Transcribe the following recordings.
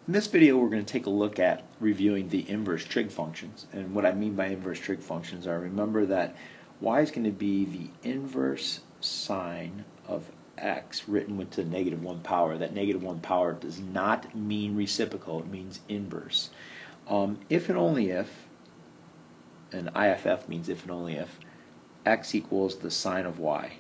In this video, we're going to take a look at reviewing the inverse trig functions. And what I mean by inverse trig functions are, remember that y is going to be the inverse sine of x written with the negative 1 power. That negative 1 power does not mean reciprocal, it means inverse. If and only if, and IFF means if and only if, x equals the sine of y.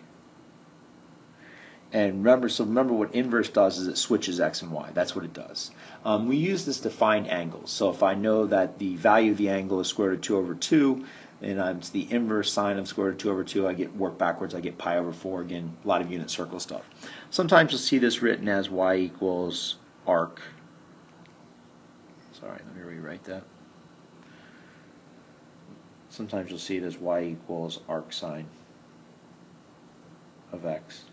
And remember what inverse does is it switches x and y. That's what it does. We use this to find angles. So if I know that the value of the angle is square root of 2 over 2, and it's the inverse sine of square root of 2 over 2, I get work backwards, I get pi over 4. Again, a lot of unit circle stuff. Sometimes you'll see this written as y equals arc. Sorry, let me rewrite that. Sometimes you'll see it as y equals arc sine of x.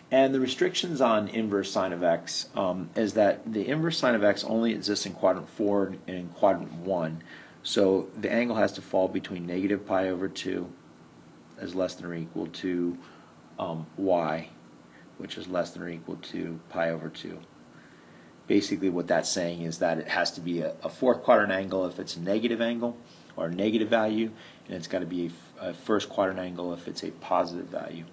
And the restrictions on inverse sine of x is that the inverse sine of x only exists in quadrant 4 and in quadrant 1. So the angle has to fall between negative pi over 2 is less than or equal to y, which is less than or equal to pi over 2. Basically what that's saying is that it has to be a fourth quadrant angle if it's a negative angle or a negative value, and it's got to be a first quadrant angle if it's a positive value.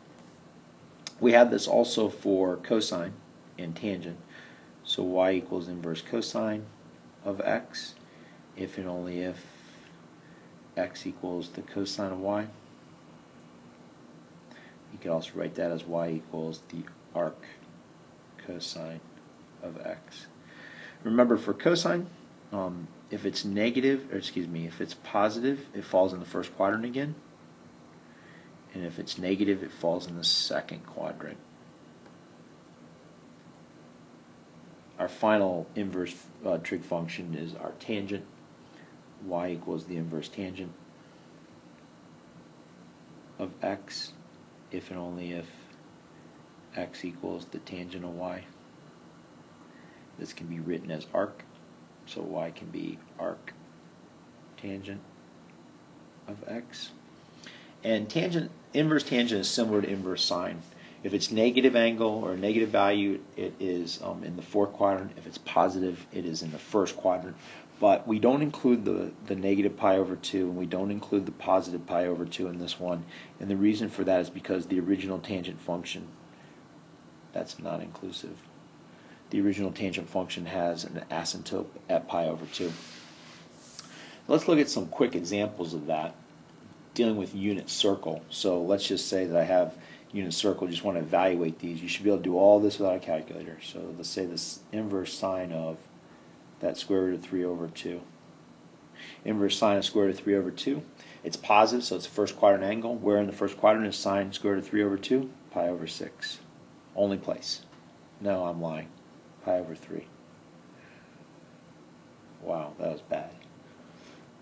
We have this also for cosine and tangent. So y equals inverse cosine of x if and only if x equals the cosine of y. You could also write that as y equals the arc cosine of x. Remember for cosine, if it's negative, or excuse me, if it's positive, it falls in the first quadrant again. And if it's negative, it falls in the second quadrant. Our final inverse trig function is our tangent. Y equals the inverse tangent of x if and only if x equals the tangent of y. This can be written as arc, so y can be arc tangent of x. And inverse tangent is similar to inverse sine. If it's negative angle or a negative value, it is in the fourth quadrant. If it's positive, it is in the first quadrant. But we don't include the negative pi over 2, and we don't include the positive pi over 2 in this one. And the reason for that is because the original tangent function, that's not inclusive. The original tangent function has an asymptote at pi over 2. Let's look at some quick examples of that, dealing with unit circle. So let's just say that I have unit circle, just want to evaluate these. You should be able to do all this without a calculator. So let's say this inverse sine of that square root of 3 over 2. Inverse sine of square root of 3 over 2. It's positive, so it's a first quadrant angle. Where in the first quadrant is sine square root of 3 over 2? Pi over 6. Only place. No, I'm lying. Pi over 3. Wow, that was bad.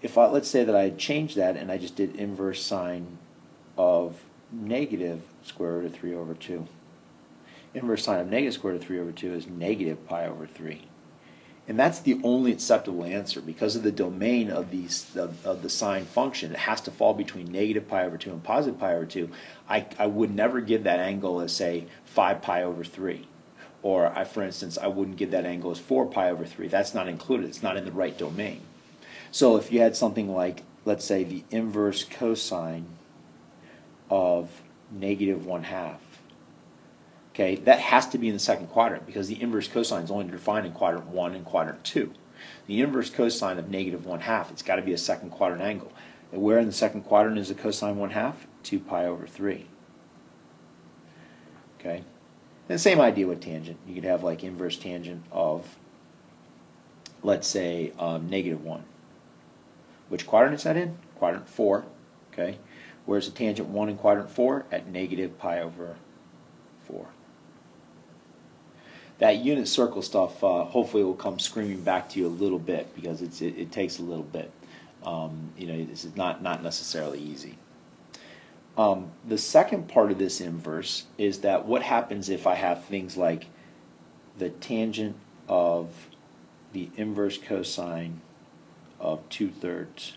If let's say that I had changed that and I just did inverse sine of negative square root of 3 over 2. Inverse sine of negative square root of 3 over 2 is negative pi over 3. And that's the only acceptable answer because of the domain of the sine function. It has to fall between negative pi over 2 and positive pi over 2. I would never give that angle as, say, 5 pi over 3. Or, for instance, I wouldn't give that angle as 4 pi over 3. That's not included. It's not in the right domain. So if you had something like, let's say, the inverse cosine of negative 1/2, okay, that has to be in the second quadrant because the inverse cosine is only defined in quadrant 1 and quadrant 2. The inverse cosine of negative 1/2, it's got to be a second quadrant angle. And where in the second quadrant is the cosine 1/2? 2 pi over 3. Okay, and the same idea with tangent. You could have like inverse tangent of, let's say, negative 1. Which quadrant is that in? Quadrant 4. Okay. Where's the tangent 1 in quadrant 4? At negative pi over 4. That unit circle stuff hopefully will come screaming back to you a little bit because it takes a little bit. This is not necessarily easy. The second part of this inverse is that what happens if I have things like the tangent of the inverse cosine of 2/3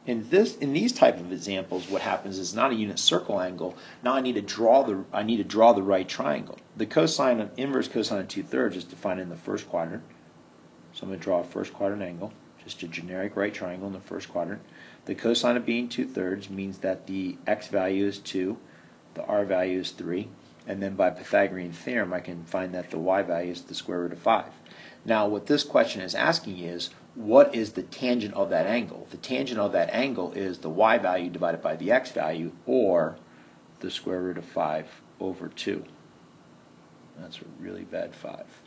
in these type of examples, what happens is not a unit circle angle. Now I need to draw the right triangle. The cosine of inverse cosine of 2/3 is defined in the first quadrant. So I'm going to draw a first quadrant angle, just a generic right triangle in the first quadrant. The cosine of being 2/3 means that the x value is 2, the r value is 3, and then by Pythagorean theorem I can find that the y value is the square root of 5. Now what this question is asking is, what is the tangent of that angle? The tangent of that angle is the y value divided by the x value, or the square root of 5 over 2. That's a really bad 5.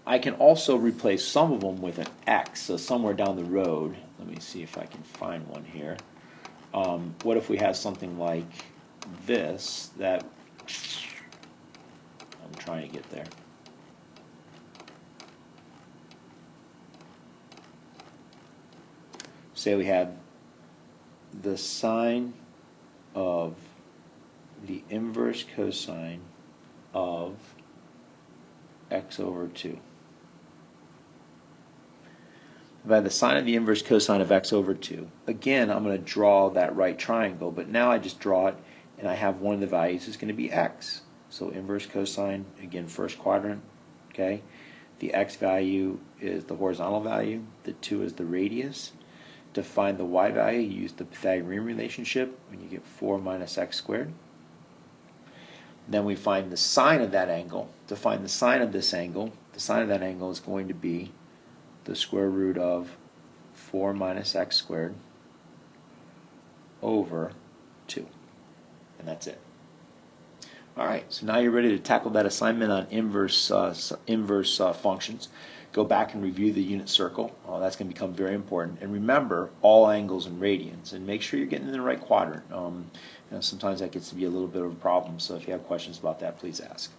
I can also replace some of them with an x, so somewhere down the road, let me see if I can find one here. What if we have something like this, that, I'm trying to get there. Say we have the sine of the inverse cosine of x over 2. By the sine of the inverse cosine of x over 2. Again, I'm going to draw that right triangle, but now I just draw it, and I have one of the values is going to be x. So inverse cosine, again, first quadrant, okay? The x value is the horizontal value, the 2 is the radius. To find the y value, you use the Pythagorean relationship, when you get 4 minus x squared. Then we find the sine of that angle. To find the sine of this angle, the sine of that angle is going to be the square root of 4 minus x squared over 2. And that's it. Alright, so now you're ready to tackle that assignment on inverse functions. Go back and review the unit circle. That's going to become very important. And remember all angles in radians. And make sure you're getting in the right quadrant. Sometimes that gets to be a little bit of a problem. So if you have questions about that, please ask.